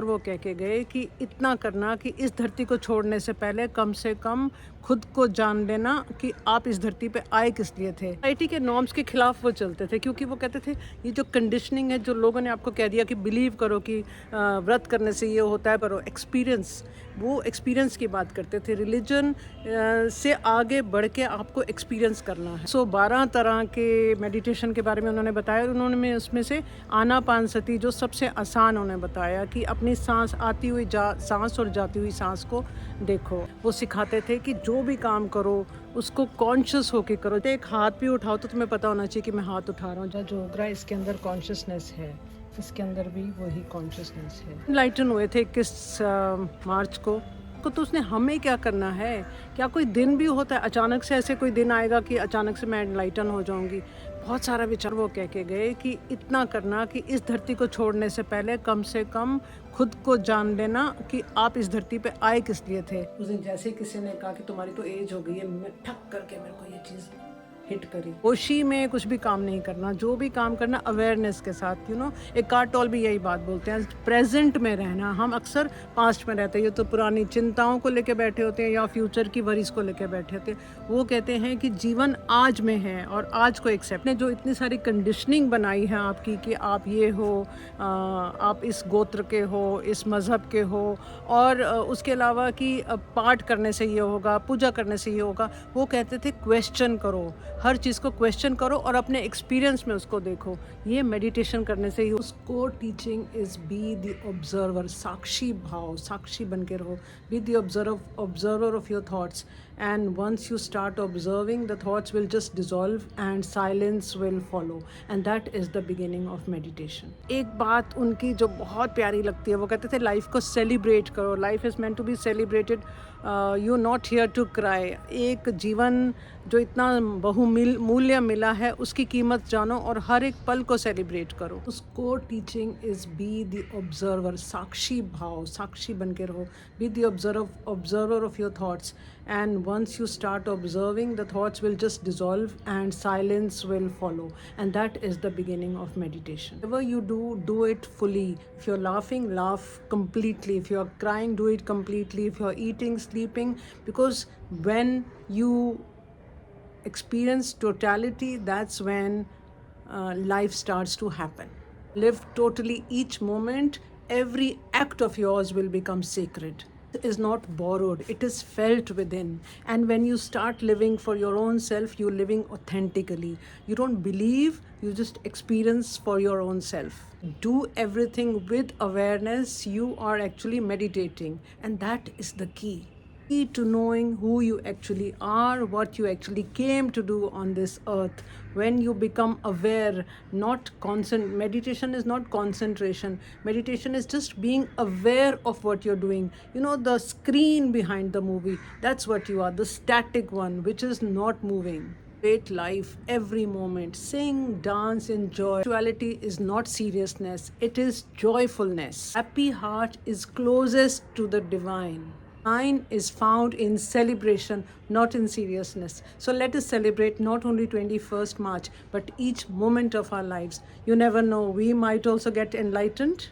वो कह के गए कि इतना करना कि इस धरती को छोड़ने से पहले कम से कम खुद को जान लेना कि आप इस धरती पे आए किस लिए थे। सोसाइटी के नॉर्म्स के खिलाफ वो चलते थे, क्योंकि वो कहते थे ये जो कंडीशनिंग है, जो लोगों ने आपको कह दिया कि बिलीव करो कि व्रत करने से ये होता है, पर एक्सपीरियंस, वो एक्सपीरियंस की बात करते थे। रिलीजन से आगे बढ़ के आपको एक्सपीरियंस करना है। 12 तरह के मेडिटेशन के बारे में उन्होंने बताया, और उन्होंने उसमें से आनापानसती जो सबसे आसान उन्होंने बताया कि अपनी सांस आती हुई सांस और जाती हुई सांस को देखो। वो सिखाते थे कि जो भी काम करो उसको कॉन्शियस होके करो। तो एक हाथ भी उठाओ तो तुम्हें पता होना चाहिए कि मैं हाथ उठा रहा हूँ। जो उगरा इसके अंदर कॉन्शियसनेस है, इसके अंदर भी वही कॉन्शियसनेस है। एनलाइटन हुए थे 21 मार्च को। तो उसने हमें क्या करना है? क्या कोई दिन भी होता है अचानक से, ऐसे कोई दिन आएगा कि अचानक से मैं एनलाइटन हो जाऊंगी? बहुत सारा विचार वो कह के गए कि इतना करना कि इस धरती को छोड़ने से पहले कम से कम खुद को जान लेना कि आप इस धरती पे आए किस लिए थे। उस दिन जैसे किसी ने कहा कि तुम्हारी तो एज हो गई है, मैं ठक करके मेरे को ये चीज़ हिट करी। होशी में कुछ भी काम नहीं करना, जो भी काम करना अवेयरनेस के साथ। एक कार्टोल भी यही बात बोलते हैं, प्रेजेंट में रहना। हम अक्सर पास्ट में रहते हैं, ये तो पुरानी चिंताओं को लेके बैठे होते हैं या फ्यूचर की वरीज को लेके बैठे होते हैं। वो कहते हैं कि जीवन आज में है और आज को एक्सेप्ट ने जो इतनी सारी कंडीशनिंग बनाई है आपकी कि आप ये हो, आप इस गोत्र के हो, इस मज़हब के हो, और उसके अलावा कि पाठ करने से ये होगा, पूजा करने से ये होगा। वो कहते थे क्वेश्चन करो, हर चीज़ को क्वेश्चन करो और अपने एक्सपीरियंस में उसको देखो। ये मेडिटेशन करने से ही। उसको teaching is be the observer, साक्षी भाव, साक्षी बन के रहो। Be the observer of your thoughts, and once you start observing, the thoughts will just dissolve and silence will follow, and that is the beginning of meditation. एक बात उनकी जो बहुत प्यारी लगती है, वो कहते थे लाइफ को सेलिब्रेट करो, life is meant to be celebrated, you not here to cry. एक जीवन जो इतना बहुमूल्य मिला है, उसकी कीमत जानो और हर एक पल को सेलिब्रेट करो। उसको teaching is be the observer, साक्षी भाव, साक्षी बन के रहो। Be the observer of your thoughts, and once you start observing, the thoughts will just dissolve and silence will follow, and that is the beginning of meditation. Whatever you do it fully. If you're laughing, laugh completely. If you're crying, do it completely. If you're eating, sleeping, because when you experience totality, that's when life starts to happen. Live totally each moment. Every act of yours will become sacred. It is not borrowed, it is felt within. And when you start living for your own self, you're living authentically. You don't believe, you just experience for your own self. Do everything with awareness. You are actually meditating, and that is the key to knowing who you actually are, what you actually came to do on this earth. When you become aware, not constant. Meditation is not concentration. Meditation is just being aware of what you're doing. The screen behind the movie, that's what you are, the static one which is not moving. Create life every moment. Sing, dance, enjoy. Spirituality is not seriousness, it is joyfulness. Happy heart is closest to the divine. Divine is found in celebration, not in seriousness. So let us celebrate not only 21st March, but each moment of our lives. You never know, we might also get enlightened.